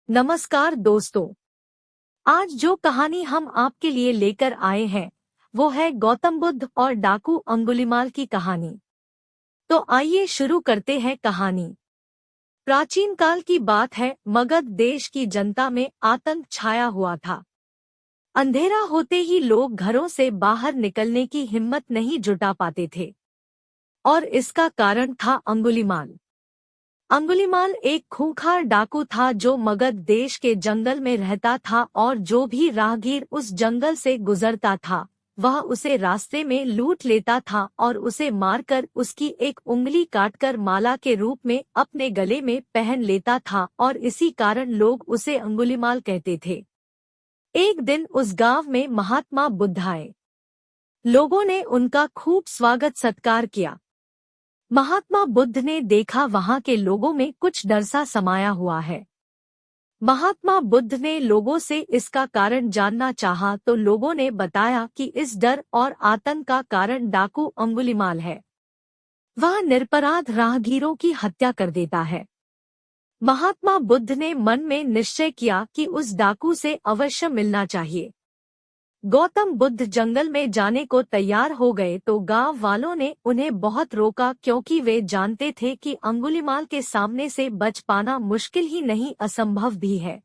नमस्कार दोस्तों। आज जो कहानी हम आपके लिए लेकर आए हैं वो है गौतम बुद्ध और डाकू अंगुलीमाल की कहानी। तो आइए शुरू करते हैं कहानी। प्राचीन काल की बात है। मगध देश की जनता में आतंक छाया हुआ था। अंधेरा होते ही लोग घरों से बाहर निकलने की हिम्मत नहीं जुटा पाते थे और इसका कारण था अंगुलीमाल। अंगुलीमाल एक खूंखार डाकू था जो मगध देश के जंगल में रहता था और जो भी राहगीर उस जंगल से गुजरता था वह उसे रास्ते में लूट लेता था और उसे मारकर उसकी एक उंगली काटकर माला के रूप में अपने गले में पहन लेता था और इसी कारण लोग उसे अंगुलीमाल कहते थे। एक दिन उस गांव में महात्मा बुद्ध आए। लोगों ने उनका खूब स्वागत सत्कार किया। महात्मा बुद्ध ने देखा वहां के लोगों में कुछ डर सा समाया हुआ है। महात्मा बुद्ध ने लोगों से इसका कारण जानना चाहा तो लोगों ने बताया कि इस डर और आतंक का कारण डाकू अंगुलीमाल है। वह निरपराध राहगीरों की हत्या कर देता है। महात्मा बुद्ध ने मन में निश्चय किया कि उस डाकू से अवश्य मिलना चाहिए। गौतम बुद्ध जंगल में जाने को तैयार हो गए तो गांव वालों ने उन्हें बहुत रोका क्योंकि वे जानते थे कि अंगुलीमाल के सामने से बच पाना मुश्किल ही नहीं असंभव भी है।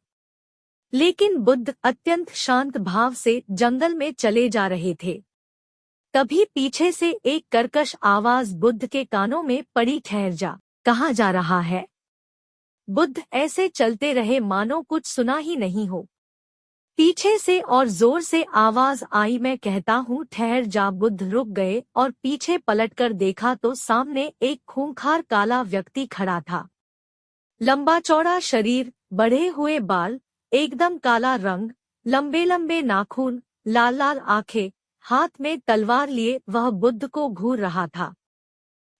लेकिन बुद्ध अत्यंत शांत भाव से जंगल में चले जा रहे थे। तभी पीछे से एक कर्कश आवाज बुद्ध के कानों में पड़ी, ठहर जा, कहाँ जा रहा है? बुद्ध ऐसे चलते रहे मानो कुछ सुना ही नहीं हो। पीछे से और जोर से आवाज आई, मैं कहता हूँ ठहर जा। बुद्ध रुक गए और पीछे पलटकर देखा तो सामने एक खूंखार काला व्यक्ति खड़ा था। लंबा चौड़ा शरीर, बढ़े हुए बाल, एकदम काला रंग, लंबे लंबे नाखून, लाल लाल आंखें, हाथ में तलवार लिए वह बुद्ध को घूर रहा था।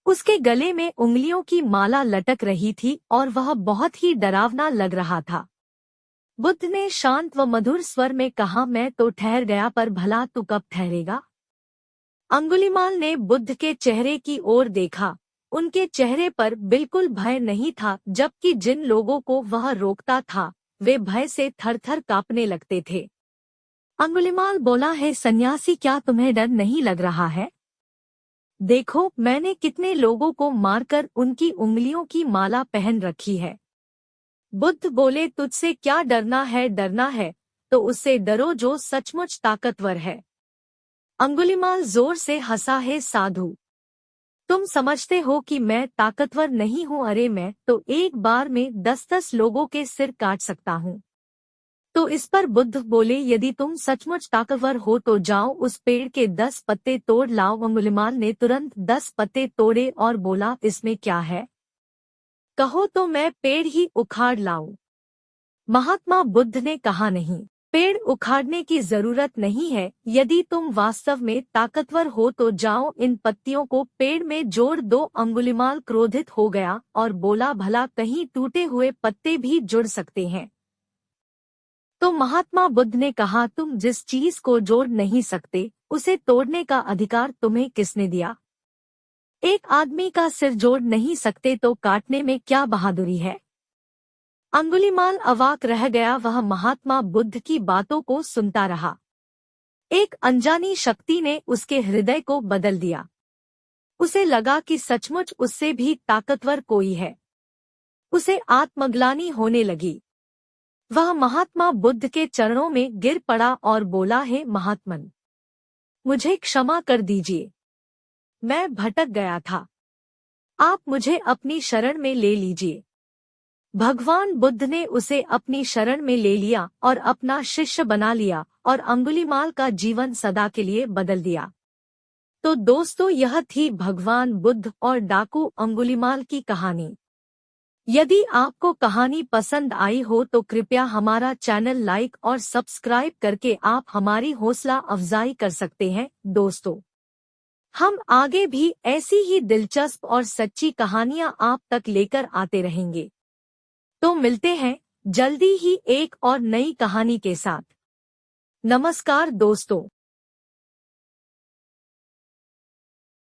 उसके गले में उंगलियों की माला लटक रही थी और वह बहुत ही डरावना लग रहा था। बुद्ध ने शांत व मधुर स्वर में कहा, मैं तो ठहर गया पर भला तू कब ठहरेगा? अंगुलीमाल ने बुद्ध के चेहरे की ओर देखा। उनके चेहरे पर बिल्कुल भय नहीं था, जबकि जिन लोगों को वह रोकता था वे भय से थरथर कांपने लगते थे। अंगुलीमाल बोला, है सन्यासी, क्या तुम्हें डर नहीं लग रहा है? देखो, मैंने कितने लोगों को मारकर उनकी उंगलियों की माला पहन रखी है। बुद्ध बोले, तुझसे क्या डरना है? डरना है तो उससे डरो जो सचमुच ताकतवर है। अंगुलीमाल जोर से हंसा, है साधु, तुम समझते हो कि मैं ताकतवर नहीं हूँ? अरे मैं तो एक बार में 10-10 लोगों के सिर काट सकता हूँ। तो इस पर बुद्ध बोले, यदि तुम सचमुच ताकतवर हो तो जाओ उस पेड़ के 10 पत्ते तोड़ लाओ। अंगुलीमाल ने तुरंत 10 पत्ते तोड़े और बोला, इसमें क्या है? कहो तो मैं पेड़ ही उखाड़ लाऊं। महात्मा बुद्ध ने कहा, नहीं, पेड़ उखाड़ने की जरूरत नहीं है। यदि तुम वास्तव में ताकतवर हो तो जाओ इन पत्तियों को पेड़ में जोड़ दो। अंगुलीमाल क्रोधित हो गया और बोला, भला कहीं टूटे हुए पत्ते भी जुड़ सकते हैं? तो महात्मा बुद्ध ने कहा, तुम जिस चीज को जोड़ नहीं सकते उसे तोड़ने का अधिकार तुम्हें किसने दिया? एक आदमी का सिर जोड़ नहीं सकते तो काटने में क्या बहादुरी है? अंगुलीमाल अवाक रह गया। वह महात्मा बुद्ध की बातों को सुनता रहा। एक अनजानी शक्ति ने उसके हृदय को बदल दिया। उसे लगा कि सचमुच उससे भी ताकतवर कोई है। उसे आत्मग्लानि होने लगी। वह महात्मा बुद्ध के चरणों में गिर पड़ा और बोला, हे महात्मन, मुझे क्षमा कर दीजिए। मैं भटक गया था। आप मुझे अपनी शरण में ले लीजिए। भगवान बुद्ध ने उसे अपनी शरण में ले लिया और अपना शिष्य बना लिया और अंगुलीमाल का जीवन सदा के लिए बदल दिया। तो दोस्तों, यह थी भगवान बुद्ध और डाकू अंगुलीमाल की कहानी। यदि आपको कहानी पसंद आई हो तो कृपया हमारा चैनल लाइक और सब्सक्राइब करके आप हमारी हौसला अफजाई कर सकते हैं। दोस्तों, हम आगे भी ऐसी ही दिलचस्प और सच्ची कहानियां आप तक लेकर आते रहेंगे। तो मिलते हैं जल्दी ही एक और नई कहानी के साथ। नमस्कार दोस्तों।